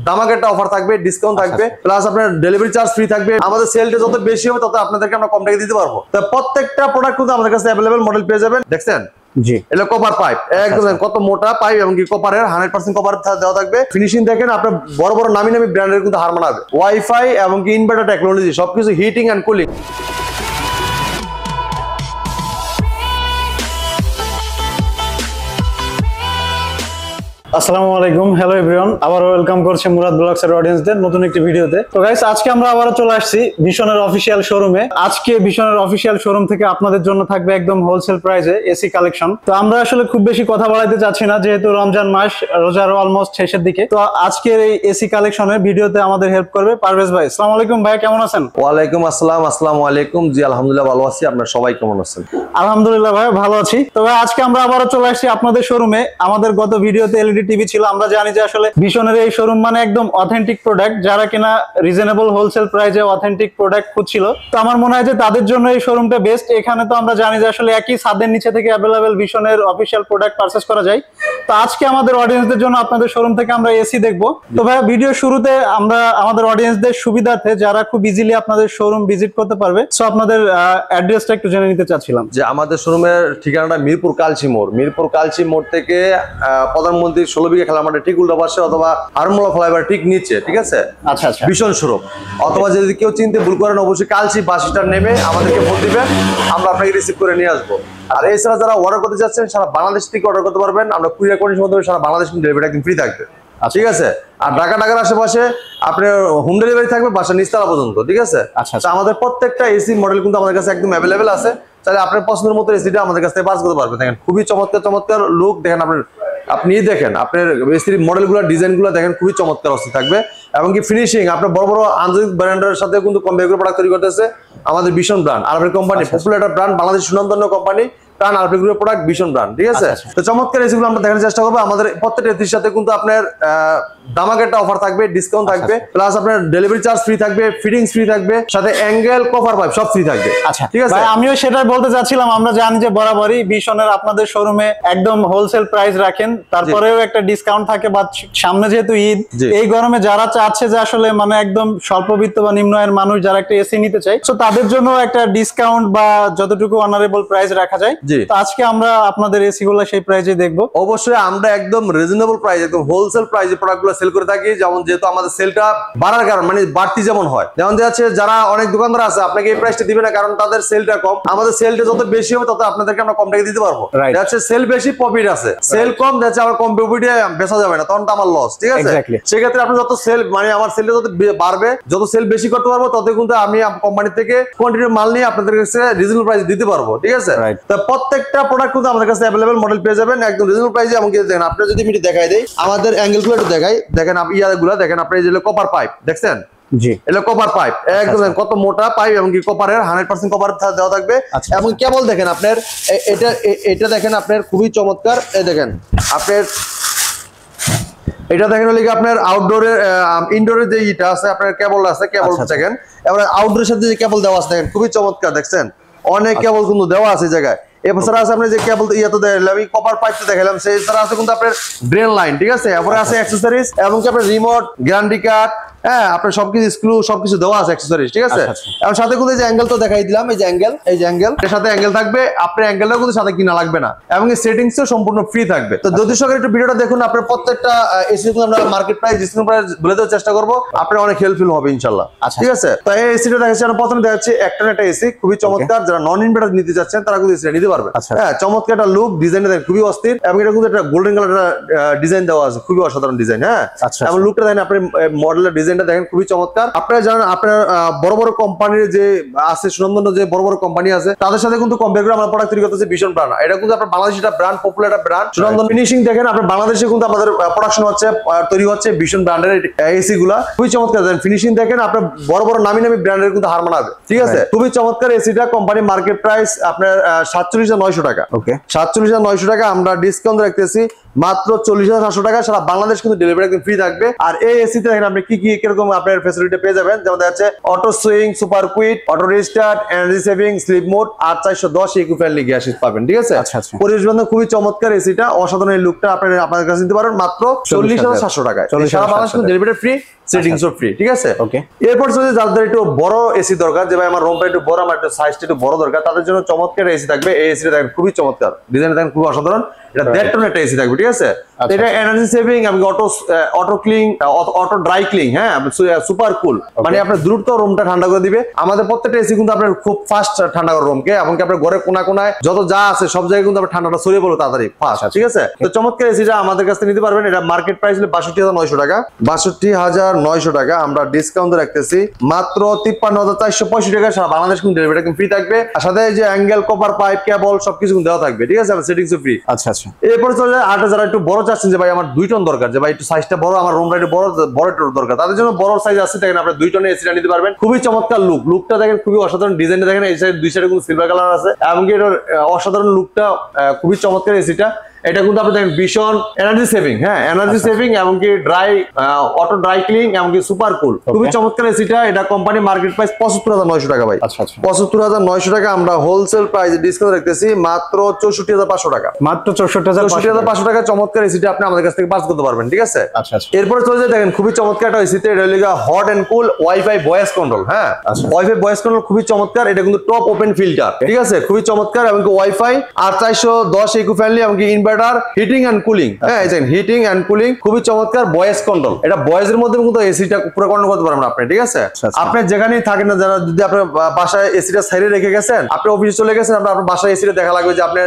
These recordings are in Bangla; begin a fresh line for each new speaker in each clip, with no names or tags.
দামাকে একটা অফার থাকবে, ডিসকাউন্ট থাকবে, প্লাস আপনার ডেলিভারি চার্জ ফ্রি থাকবে। আমাদের সেলটা যত বেশি হবে তত আপনাদেরকে আমরা কম টাকা দিতে পারবো। তো প্রত্যেকটা প্রোডাক্ট কিন্তু আমাদের কাছে অ্যাভেলেবল মডেল পেয়ে যাবেন। দেখছেন
জি,
এটা কপার পাইপ, একদম কত মোটা পাইপ এবং কি কপারের 100% কপার দেওয়া থাকবে। ফিনিশিং দেখেন আপনার বড় বড় নামি নামি ব্র্যান্ডের কিন্তু হার মানাবে। ওয়াইফাই এবং কি ইনভার্টার টেকনোলজি সবকিছু হিটিং এন্ড কুলিং।
আসসালামু আলাইকুম, হ্যালো এভরিওয়ান, আবার ওয়েলকাম করছি মুরাদ ব্লগস এর অডিয়েন্সদের নতুন একটি ভিডিওতে। তো গাইস, আজকে আমরা আবারো চলে আসছি ভিশনের অফিশিয়াল শোরুমে। আজকে ভিশনের অফিশিয়াল শোরুম থেকে আপনাদের জন্য থাকবে একদম হোলসেল প্রাইসে এসি কালেকশন। তো আমরা আসলে খুব বেশি কথা বাড়াইতে চাচ্ছি না, যেহেতু রমজান মাস, রোজার অলমোস্ট শেষের দিকে। তো আজকের এই এসি কালেকশনের ভিডিওতে আমাদের হেল্প করবে পারভেজ ভাই। আসসালামু আলাইকুম ভাই, কেমন আছেন?
ওয়ালাইকুম আসসালাম। আসসালামু আলাইকুম। জি আলহামদুলিল্লাহ ভালো আছি, আপনারা সবাই কেমন আছেন?
আলহামদুলিল্লাহ ভাই, ভালো আছি। তো ভাই, আজকে আমরা আবারো চলে আসছি আপনাদের শোরুমে। আমাদের গত ভিডিওতে এলইডি টিভি ছিল। আমরা জানি যে আসলে ভিশনের এই শোরুম মানে একদম অথেন্টিক প্রোডাক্ট, যারা কিনা রিজনেবল হোলসেল প্রাইসে অথেন্টিক প্রোডাক্ট খুঁজছিল, তো আমার মনে হয় যে তাদের জন্য এই শোরুমটা বেস্ট। এখানে তো আমরা জানি যে আসলে একই ছাদের নিচে থেকে অ্যাভেলেবেল ভিশনের অফিশিয়াল প্রোডাক্ট পারচেজ করা যায়। তো আজকে আমাদের অডিয়েন্সদের জন্য আপনাদের শোরুম থেকে আমরা এসি দেখবো। তো ভাই, ভিডিও শুরুতে আমরা আমাদের অডিয়েন্সদের সুবিধার্থে যারা খুব ইজিলি আপনাদের শোরুম ভিজিট করতে পারবে, সো আপনাদের অ্যাড্রেসটা একটু জেনে নিতে চাচ্ছিলাম।
যে আমাদের শোরুমের ঠিকানাটা মিরপুর কালচি মোড়। মিরপুর কালচি মোড় থেকে প্রধানমন্ত্রী 16 বিঘা খেলা মাঠে ঠিক উল্টা পাশে, অথবা আরমোলা ফ্লাইওভার ঠিক নিচে, ঠিক আছে?
আচ্ছা আচ্ছা,
ভীষণ শোরুম। অথবা যদি কেউ চিনতে ভুল করেন, অবশ্যই কালচি বাস স্ট্যান্ড নেমে আমাদেরকে ফোন দিবেন, আমরা আপনাকে রিসিভ করে নিয়ে আসবো। আর এছাড়া যারা অর্ডার করতে যাচ্ছেন, সারা বাংলাদেশ থেকে অর্ডার করতে পারবেন। আমরা কুরিয়ার কন্ডিশন মধ্যে সারা বাংলাদেশ ডেলিভারি একদম ফ্রি থাকবে, ঠিক আছে? আর ঢাকার আশেপাশে আপনার হোম ডেলিভারি থাকবে বাসা নিচতলা পর্যন্ত, ঠিক আছে?
আচ্ছা,
আমাদের প্রত্যেকটা এসি মডেল কিন্তু আমাদের কাছে একদম অ্যাভেলেবেল আছে। তাহলে আপনার পছন্দের মতো এসিটা আমাদের কাছ থেকে পাস করতে পারবেন। দেখেন খুবই চমৎকার চমৎকার লুক, দেখেন আপনি দেখেন আপনার এসির মডেলগুলো, ডিজাইনগুলো দেখেন খুবই চমৎকার অবস্থা থাকবে। এবং কি ফিনিশিং আপনার বড় বড় আন্তর্জাতিক ব্র্যান্ডের সাথে কিন্তু কম্পেয়ার করে প্রোডাক্ট তৈরি করতেছে আমাদের ভীষণ ব্র্যান্ড আরবের কোম্পানি, পপুলার একটা ব্র্যান্ড, বাংলাদেশ সুনামধন্য কোম্পানি প্রাণ আরবের গ্রুপের প্রোডাক্ট ভীষণ ব্র্যান্ড, ঠিক আছে? তো চমৎকার এসিগুলো আমরা দেখানোর চেষ্টা করবো। আমাদের প্রত্যেকটা এসির সাথে কিন্তু আপনার দামাকে একটা অফার থাকবে, ডিসকাউন্ট থাকবে, প্লাস আপনার ডেলিভারি চার্জ ফ্রি থাকবে, ফিটিংস ফ্রি থাকবে, সাথে অ্যাঙ্গেল কভার পাইপ সব ফ্রি থাকবে।
আচ্ছা,
ঠিক আছে?
আমিও সেটাই বলতে চাচ্ছিলাম। আমরা জানি যে বরাবরই ভিশনের আপনাদের শোরুমে একদম হোলসেল প্রাইস রাখেন, তারপরেও একটা ডিসকাউন্ট থাকে। বা সামনে যেহেতু ঈদ, এই গরমে যারা চাচ্ছে যে আসলে মানে একদম স্বল্পবিত্ত বা নিম্ন আয়ের মানুষ যারা একটা এসি নিতে চায়, তো তাদের জন্য একটা ডিসকাউন্ট বা যতটুকু অনারেবল প্রাইস রাখা যায়। তো আজকে আমরা আপনাদের এসি গুলো সেই প্রাইসে দেখবো।
অবশ্যই আমরা একদম রিজনেবল প্রাইস, একদম হোলসেল প্রাইসে প্রোডাক্টগুলো সেল করে থাকি। যেমন যেহেতু আমাদের সেলটা বাড়ার কারণ মানে বাড়তি যেমন হয়, যেমন যাচ্ছে যারা অনেক দোকানদার আছে আপনাকে এই প্রাইসটা দিবে না, কারণ তাদের সেলটা কম। আমাদের সেলটা যত বেশি হবে তত আপনাদেরকে আমরা কম টাকা দিতে পারবো। যাচ্ছে সেল বেশি, প্রফিট আছে, সেল কম যাচ্ছে আমার কম প্রফিটে বেচা যাবে না, তখন তো আমার লস, ঠিক আছে? সেক্ষেত্রে আপনি যত সেল মানে আমার সেলটা যত বাড়বে, যত সেল বেশি করতে পারবো, তত কিন্তু আমি কোম্পানি থেকে কোয়ান্টিটি মাল নিয়ে আপনাদের কাছে রিজনেবল প্রাইস দিতে পারবো, ঠিক আছে? তো প্রত্যেকটা প্রোডাক্ট কিন্তু আমাদের কাছে অ্যাভেলেবল মডেল পেয়ে যাবেন একদম রিজনেবল প্রাইসে। এমনকি দেখেন আপনারা যদি আমি দেখাই দেই আমাদের অ্যাঙ্গেলগুলো একটু দেখাই, দেখেন ইয়াগুলো দেখেন আপনি, এই যে কপার পাইপ দেখছেন,
জি,
এটা কপার পাইপ, একদম কত মোটা পাইপ এবং কি কপারের 100% কপার দেওয়া থাকবে। এবং কেবল দেখেন আপনার এটা দেখেন আপনার খুবই চমৎকার। এই দেখেন আপনার এটা দেখেন হলে আপনার আউটডোরের ইনডোরের যে ইটা আছে আপনার কেবল আছে, কেবল দেখেন। এবার আউটডোরের সাথে যে কেবল দেওয়া আছে দেখেন খুবই চমৎকার, দেখছেন অনেক কেবল কিন্তু দেওয়া আছে জায়গায়। এছাড়া আছে আপনি যে কেবল ইয়েতে দেখালাম, কপার পাইপটা দেখালাম, সেই ছাড়া আছে কিন্তু আপনার ড্রেন লাইন, ঠিক আছে? এরপরে আছে অ্যাক্সেসরিজ এবং কি আপনার রিমোট, গ্যারান্টি কার্ড, হ্যাঁ আপনার সবকিছু স্ক্রু সবকিছু দেওয়া আছে অ্যাক্সেসরিজ, ঠিক আছে? এবং সাথে কিন্তু এই যে অ্যাঙ্গেল তো দেখাই দিলাম, এই যে অ্যাঙ্গেল, এই যে অ্যাঙ্গেল এর সাথে অ্যাঙ্গেল থাকবে। আপনার অ্যাঙ্গেলটাও কিন্তু সাথে কিনা লাগবে না, এবং এই সেটিংসও সম্পূর্ণ ফ্রি থাকবে। তো যদি সকালে একটু ভিডিওটা দেখুন, আপনার প্রত্যেকটা এসি কিন্তু আমরা মার্কেট প্রাইস, ডিসকাউন্ট প্রাইস বলে দেওয়ার চেষ্টা করবো, আপনার অনেক হেল্পফুল হবে ইনশাআল্লাহ, ঠিক আছে? তো এই এসিটা দেখাচ্ছি আমরা প্রথমে দেখাচ্ছি একটা এসি খুবই চমৎকার। যারা নন ইনভার্টার নিতে যাচ্ছেন তারা কিন্তু এসিটা নিতে পারবে। হ্যাঁ, চমৎকার একটা লুক, ডিজাইনটা দেখেন খুবই অস্থির, এবং এটা কিন্তু একটা গোল্ডেন কালার ডিজাইন দেওয়া আছে, খুবই অসাধারণ ডিজাইন। হ্যাঁ, এবং লুকটা দেখেন, আপনি মডেলের ডিজাইনটা দেখেন খুবই চমৎকার। আপনারা জানেন আপনার বড় বড় কোম্পানির যে আছে, সুনামধন্য যে বড় বড় কোম্পানি আছে, তাদের সাথে কিন্তু কম্পেয়ার করে আমরা প্রোডাক্ট তৈরি করতেছি ভীষণ ব্র্যান্ড। এটা কিন্তু আপনার বাংলাদেশি একটা ব্র্যান্ড, পপুলার একটা ব্র্যান্ড, সুনামধন্য। ফিনিশিং দেখেন আপনার বাংলাদেশে কিন্তু আমাদের প্রোডাকশন হচ্ছে, তৈরি হচ্ছে ভীষণ ব্র্যান্ডের এসি গুলা, খুবই চমৎকার। ফিনিশিং দেখেন আপনার বড় বড় নামি নামি ব্র্যান্ডের কিন্তু হার মানাবে, ঠিক আছে? খুবই চমৎকার এসিটা। কোম্পানি মার্কেট প্রাইস আপনার 47,900 টাকা। ওকে, 47,900 টাকা আমরা ডিসকাউন্ট রাখতেছি মাত্র 40,700 টাকা, সারা বাংলাদেশ কিন্তু ডেলিভারি একদম ফ্রি থাকবে। আর এই এসিতে দেখেন আপনি কি কি কিরকম আপনার ফ্যাসিলিটি পেয়ে যাবেন, যেমন দেখা যাচ্ছে auto swing, super quiet, auto restart, energy saving, sleep mode আর 410 ইকো ফ্রেন্ডলি গ্যাস পাবেন। ঠিক আছে, পরিবেশ বান্ধব খুবই চমৎকার এসিটা, অসাধারণ এই লুকটা আপনার কাছে নিতে পারেন মাত্র 40,700 টাকায়। সারা বাংলাদেশ কিন্তু ডেলিভারি ফ্রি, সেটিংসও ফ্রি। ঠিক আছে, ওকে। এরপর যদি যাদের একটু বড় এসি দরকার, যে ভাই আমার রুমটা একটু বড়, আমার একটু সাইজটা একটু বড় দরকার, তাদের জন্য চমৎকার এসি থাকবে। এই এসিটা দেখেন খুবই চমৎকার, ডিজাইনটা দেখেন খুবই অসাধারণ। এটা 1.5 টন একটা এসি থাকবে। ঠিক আছে, এটা এনার্জি সেভিং এবং auto clean, auto dry clean, হ্যাঁ, সুপার কুল, মানে আপনার দ্রুত রুমটা ঠান্ডা করে দিবে। আমাদের প্রত্যেকটা এসি কিন্তু আপনার খুব ফাস্ট ঠান্ডা করে রুমকে, এমনকি আপনার ঘরে কোনায় যত যা আছে সব জায়গায় কিন্তু আপনার ঠান্ডাটা ছড়িয়ে পড়বে তাড়াতাড়ি ফাস্ট। ঠিক আছে, তো চমৎকার এসিটা আমাদের কাছ থেকে নিতে পারবেন। এটা মার্কেট প্রাইস হলো 62,900 টাকা, 62,900 টাকা। আমরা ডিসকাউন্ট রাখতেছি মাত্র 53,465 টাকা। সারা বাংলাদেশ কিন্তু ডেলিভারি একদম ফ্রি থাকবে। আর সাথে যে অ্যাঙ্গেল, কপার পাইপ, কেবল সবকিছু দেওয়া থাকবে। ঠিক আছে, সেটিংসও ফ্রি। আচ্ছা আচ্ছা, এরপরে চলে যায় আরেকটা, যারা একটু বড় চাচ্ছেন, যে ভাই আমার 2 টন দরকার, যে ভাই একটু সাইজটা বড়, আমার রুমটা একটু বড় দরকার, তাদের জন্য বড় সাইজ আছে। দেখেন আপনার 2 টনের এসিটা নিতে পারবেন। খুবই চমৎকার লুকটা দেখেন, খুবই অসাধারণ ডিজাইনটা দেখেন। এই সাইড দুই সাইডে কিন্তু সিলভার কালার আছে, এমনকি এটার অসাধারণ লুকটা খুবই চমৎকার এসিটা। এটা কিন্তু আপনি দেখেন ভীষণ এনার্জি সেভিং, হ্যাঁ, এনার্জি সেভিং, এমনকি অটো ড্রাই ক্লিন, এমনকি সুপার কুল, খুবই চমৎকার এসিটা। এটা কোম্পানি মার্কেট প্রাইস 75,900 টাকা ভাই। 75,900 টাকা। আমরা হোলসেল প্রাইসে ডিসকাউন্ট রাখতেছি মাত্র 64,500 টাকা, মাত্র 64,500 টাকা। চমৎকার এসিটা আপনি আমাদের কাছ থেকে পাস করতে পারবেন। ঠিক আছে, এরপরে চলে যায় দেখেন খুবই চমৎকার একটা এসিতে, এটা হলো hot and cool wifi voice control, হ্যাঁ, ওয়াইফাই ভয়েস কন্ট্রোল খুবই চমৎকার। এটা কিন্তু টপ ওপেন ফিল্টার। ঠিক আছে, খুবই চমৎকার, এমনকি ওয়াইফাই আর 410 ইকো ফ্রেন্ডলি, এমনকি হিটিং এন্ড কুলিং, হ্যাঁ, হিটিং এন্ড কুলিং খুবই চমৎকার। ভয়েস কন্ট্রোল, এটা ভয়েসের মধ্যে কিন্তু এসিটা পুরো কন্ট্রোল করতে পারবেন আপনি। ঠিক আছে, আপনি যেখানেই থাকেন না, যারা যদি আপনার বাসায় এসিটা সাইডে রেখে গেছেন, আপনি অফিসে চলে গেছেন, আপনার বাসায় এসিটা দেখা লাগবে যে আপনার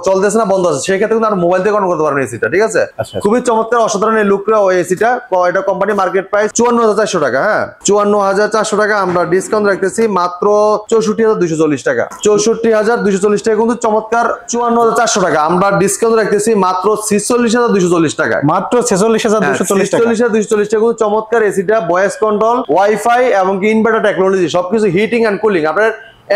চলতেছে না, বন্ধ আছে, সেই ক্ষেত্রে কিন্তু আপনি মোবাইল থেকে কন্ট্রোল করতে পারবেন এসিটা। ঠিক আছে, খুবই চমৎকার অসাধারণ এই লুকটা ওই এসিটা। এটা কোম্পানি মার্কেট প্রাইস 54,400 টাকা, হ্যাঁ, 54,400 টাকা। আমরা ডিসকাউন্ট রাখতেছি মাত্র 64,240 টাকা, 64,240 টাকা কিন্তু চমৎকার। 54,400 টাকা আমরা ডিসকাউন্ট রাখতেছি মাত্র 46,240 টাকা, মাত্র 46,240 টাকা, 46,240 টাকা। চমৎকার এসিটা ভয়েস কন্ট্রোল, ওয়াইফাই এবং ইনভার্টার টেকনোলজি, সবকিছু হিটিং এন্ড কুলিং আপনার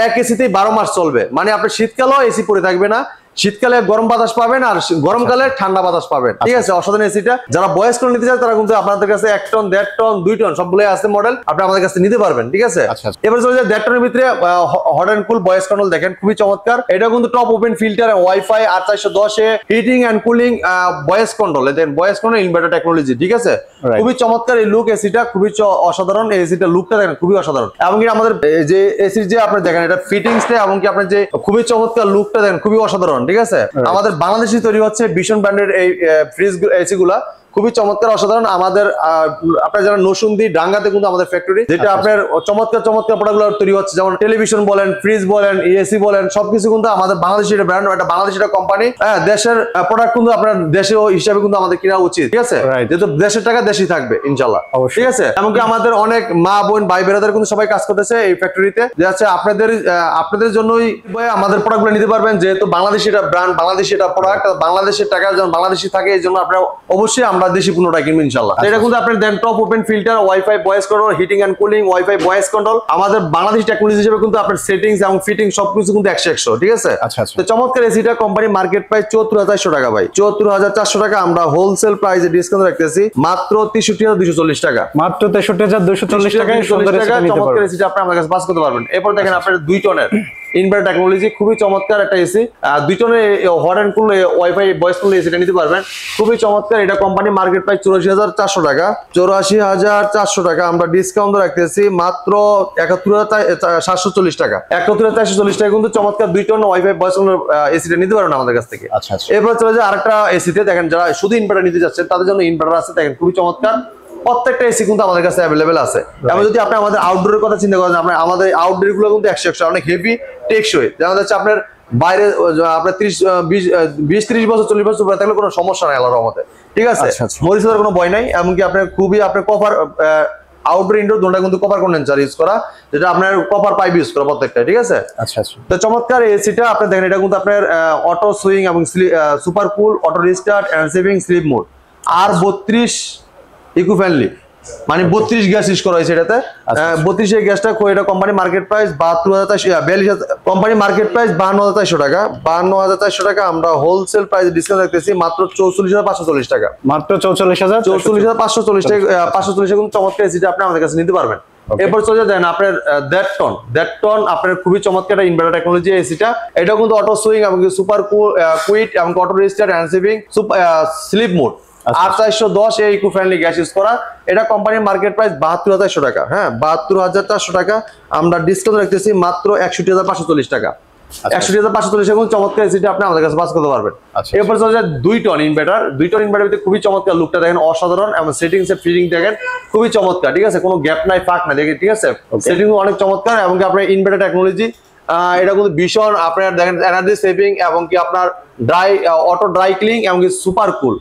এক এসিতেই 12 মাস চলবে। মানে আপনার শীতকালেও এসি পরে থাকবে না, শীতকালে গরম বাতাস পাবেন আর গরমকালে ঠান্ডা বাতাস পাবেন। ঠিক আছে, অসাধারণ এসিটা। যারা বয়স করে নিতে চায় তারা কিন্তু আপনাদের কাছে 1 টন, 1.5 টন, 2 টন সবগুলো আছে মডেল, আপনি আমাদের কাছে নিতে পারবেন। ঠিক আছে, এবার চলে যায় 1.5 টনের ভিতরে hot and cool voice control, দেখেন খুবই চমৎকার। এটা কিন্তু টপ ওপেন ফিল্টার, ওয়াইফাই আর 410 এ heating and cooling, voice control, then voice control, inverter technology. ঠিক আছে, খুবই চমৎকার এই লুক এসিটা, খুবই অসাধারণ এই এসিটা। লুকটা দেখেন খুবই অসাধারণ। এমনকি আমাদের যে এসির যে আপনি দেখেন এটা ফিটিংসটা, এমনকি আপনার যে খুবই চমৎকার লুকটা দেখেন খুবই অসাধারণ। ঠিক আছে, আমাদের বাংলাদেশি তৈরি হচ্ছে ভীষণ ব্র্যান্ডের এই ফ্রিজ এসি গুলা, খুবই চমৎকার অসাধারণ। আমাদের আপনার যারা নরসিংদী ডাঙ্গাতে কিন্তু আমাদের ফ্যাক্টরি, যেটা আপনার চমৎকার প্রোডাক্টগুলো তৈরি হচ্ছে, যেমন টেলিভিশন বলেন, ফ্রিজ বলেন, এসি বলেন, সবকিছু কিন্তু আমাদের বাংলাদেশি একটা ব্র্যান্ড, একটা বাংলাদেশি একটা কোম্পানি। হ্যাঁ, দেশের প্রোডাক্ট কিন্তু আপনার দেশীয় হিসাবে কিন্তু আমাদের কেনা উচিত। ঠিক আছে, যেহেতু দেশের টাকা দেশই থাকবে ইনশাল্লাহ। ঠিক আছে, এমনকি আমাদের অনেক মা বোন ভাই বেরাদার কিন্তু সবাই কাজ করতেছে এই ফ্যাক্টরিতে, যে আছে আপনাদের জন্যই আমাদের প্রোডাক্টগুলো নিতে পারবেন। যেহেতু বাংলাদেশি একটা ব্র্যান্ড, বাংলাদেশি একটা প্রোডাক্ট, বাংলাদেশের টাকা যেমন বাংলাদেশি থাকে, এই জন্য আপনারা অবশ্যই আমরা দেশি পণ্যটা কিনবো ইনশাআল্লাহ। এটা কিন্তু আপনার then top open filter, wifi voice control, heating and cooling, wifi voice control, আমাদের বাংলাদেশি টেকনোলজি হিসেবে কিন্তু আপনার সেটিংস এবং ফিটিং সবকিছু কিন্তু 100-100। ঠিক আছে, তো চমৎকার এসিটা কোম্পানি মার্কেট প্রাইস 74,400 টাকা ভাই, 74,400 টাকা। আমরা হোলসেল প্রাইসে ডিসকাউন্ট রাখতেছি মাত্র 63,240 টাকা, মাত্র 63,240 টাকা। চমৎকার এসিটা আপনি আমাদের কাছে পাস করতে পারবেন। এরপর দেখেন আপনার 2 টনের ইনভার্টার টেকনোলজি, খুবই চমৎকার একটা এসি। 2 টনের hot and cool wifi voice control এসিটা নিতে পারবেন, খুবই চমৎকার। এটা কোম্পানি মার্কেট প্রাইস 84,400 টাকা, 84,400 টাকা। আমরা ডিসকাউন্ট রাখতেছি মাত্র 71,740 টাকা, 71,440 টাকা কিন্তু চমৎকার 2 টন ওয়াইফাই ভয়েস কন্ট্রোল এসিটা নিতে পারবেন আমাদের কাছ থেকে। এরপর চলে যায় আরেকটা এসিতে, দেখেন যারা শুধু ইনভার্টার নিতে যাচ্ছেন তাদের জন্য ইনভার্টার আছে, দেখেন খুবই চমৎকার। প্রত্যেকটা এসি কিন্তু আমাদের কাছে অ্যাভেলেবেল আছে। এবং যদি আপনি আমাদের আউটডোরের কথা চিন্তা করেন, আমাদের আউটডোর গুলো কিন্তু 100-100 অনেক হেভি টেকসই, যেমন হচ্ছে আপনার বাইরে আপনার 20-30 বছর 40 বছর পরে থাকলে কোনো সমস্যা নাই আল্লাহর রহমতে। ঠিক আছে, মরিচের কোনো ভয় নাই। এমনকি আপনার খুবই আপনার কভার আউটডোর ইনডোর দুটোটা কিন্তু কভার কন্ডেন্সার ইউজ করা, যেটা আপনার কভার পাইপ ইউজ করা প্রত্যেকটা। ঠিক আছে, তো চমৎকার এসিটা আপনি দেখেন, এটা কিন্তু আপনার অটো সুইং এবং super cool, auto restart, energy saving, sleep mode আর 32 ইকো ফ্রেন্ডলি। মানে 32 গ্যাস ইউজ করা হয়েছে এটাতে। 32 এর গ্যাসটা এটা company market price 72,442 company market price 52,400 টাকা। 52,400 টাকা আমরা হোলসেল প্রাইস ডিসকাউন্ট রাখতেছি মাত্র 44,540 টাকা।
মাত্র 44,540
টাকা 540 টাকা চমৎকার এসিটা আপনি আমাদের কাছে নিতে পারবেন। এরপর চলে যান আপনার দ্যাটটন আপনার খুবই চমৎকার একটা ইনভার্টার টেকনোলজি এসিটা। এটা কিন্তু অটো সুইং এবং সুপার কুইট এবং auto register hand saving sleep mode 8410 এই ইকো ফ্রেন্ডলি গ্যাস ইউজ করা। এটা কোম্পানির মার্কেট প্রাইস 72,400 টাকা। হ্যাঁ 72,400 টাকা আমরা ডিসকাউন্ট রাখতেছি মাত্র 61,540 টাকা। 61,540 টাকা চমৎকার এসিটা আপনি আমাদের কাছে পাস করতে পারবেন। এরপর চলে যায় 2 টন ইনভার্টার। 2 টন ইনভার্টার খুবই চমৎকার লুকটা দেখেন, অসাধারণ এবং সেটিংস এর ফিটিং দেখেন খুবই চমৎকার। ঠিক আছে, কোনো গ্যাপ নাই, ফাঁক নাই, দেখেন ঠিক আছে, সেটিং অনেক চমৎকার। এবং কি আপনার ইনভার্টার টেকনোলজি এটা কিন্তু ভীষণ আপনার দেখেন এনার্জি সেভিং এবং কি আপনার অটো ড্রাই ক্লিং এবং কি সুপার কুল।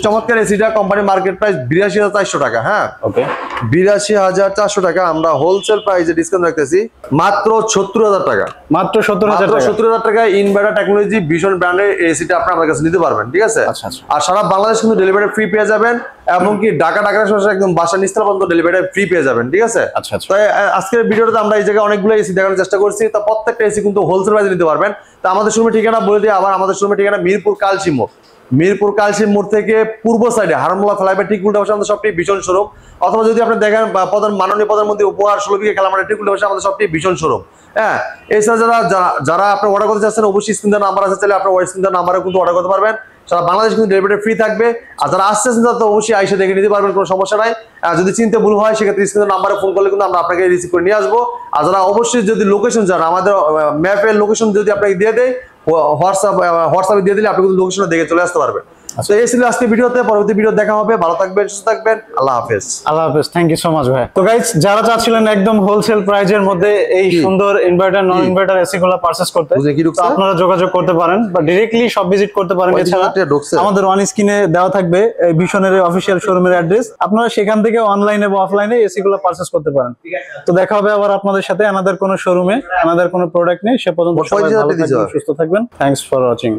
চমৎকার এসিটা কোম্পানি মার্কেট প্রাইস 82,400 টাকা। হ্যাঁ 82,400 টাকা আমরা হোলসেল প্রাইসে ডিসকাউন্ট রাখতেছি মাত্র 70,000 টাকা।
মাত্র 70,000
টাকা ইনভার্টার টেকনোলজি ভীষণ ব্র্যান্ডের এসিটা আপনি আমাদের কাছে নিতে পারবেন। ঠিক আছে, আর সারা বাংলাদেশ কিন্তু ডেলিভারি ফ্রি পেয়ে যাবেন এবং কি ঢাকা একদম বাসা নিস্তালা পর্যন্ত ডেলিভারি ফ্রি পেয়ে যাবেন। ঠিক আছে, তাই আজকের ভিডিওতে আমরা এই জায়গায় অনেকগুলো এসি দেখানোর চেষ্টা করছি। তা প্রত্যেকটা এসি কিন্তু হোলসেল প্রাইসে নিতে পারবেন। তা আমাদের শোরুমের ঠিকানা বলে দিই আবার, আমাদের শোরুমের ঠিকানা মিরপুর কালসিম মোড় থেকে পূর্ব সাইডে হারমোলা ফ্লাইওভার ঠিক উল্টা পাশে আমাদের সবটি ভীষণ শোরুম। অথবা যদি আপনি দেখেন মাননীয় প্রধানমন্ত্রী উপহার 16 বিঘা খেলামাঠের ঠিক উল্টা পাশে আমাদের সবটি ভীষণ শোরুম। হ্যাঁ, এছাড়া যারা আপনি অর্ডার করতে চাচ্ছেন অবশ্যই স্ক্রিনে নাম্বার আছে, চাইলে আপনার স্ক্রিনে নাম্বারে কিন্তু অর্ডার করতে পারবেন। সারা বাংলাদেশ কিন্তু ডেলিভারি ফ্রি থাকবে। আর যারা আসছেন তারা তো অবশ্যই আইসে দেখে নিতে পারবেন, কোনো সমস্যা নাই। যদি চিনতে ভুল হয় সেক্ষেত্রে স্ক্রিনের নাম্বারে ফোন করলে কিন্তু আমরা আপনাকে রিসিভ করে নিয়ে আসবো। আর যারা অবশ্যই যদি লোকেশন চান, আমাদের ম্যাপের লোকেশন যদি আপনাকে দিয়ে দেয় হোয়াটসঅ্যাপে দিয়ে দিলে আপনি কিন্তু লোকেশনে দেখে চলে আসতে পারবেন। তো এই ছিল আজকে ভিডিওতে, পরবর্তী ভিডিও দেখা হবে। ভালো থাকবেন, সুস্থ থাকবেন, আল্লাহ হাফেজ।
থ্যাংক ইউ সো মাচ ভাই। তো গাইস, যারা চাচ্ছিলেন একদম হোলসেল প্রাইজের মধ্যে এই সুন্দর ইনভার্টার নন ইনভার্টার এসি গুলো পারচেজ করতে, আপনারা যোগাযোগ করতে পারেন বা ডাইরেক্টলি সব ভিজিট করতে পারেন। এছাড়া আমাদের অন স্ক্রিনে দেওয়া থাকবে ভিশনের অফিসিয়াল শোরুমের অ্যাড্রেস, আপনারা সেখান থেকে অনলাইনে বা অফলাইনে এসি গুলো পারচেজ করতে পারেন। তো দেখা হবে আবার আপনাদের সাথে আনাদার কোনো শোরুমে, আনাদার কোনো প্রোডাক্ট নেই। সে পর্যন্ত সবাই ভালো থাকবেন, সুস্থ থাকবেন। Thanks for watching.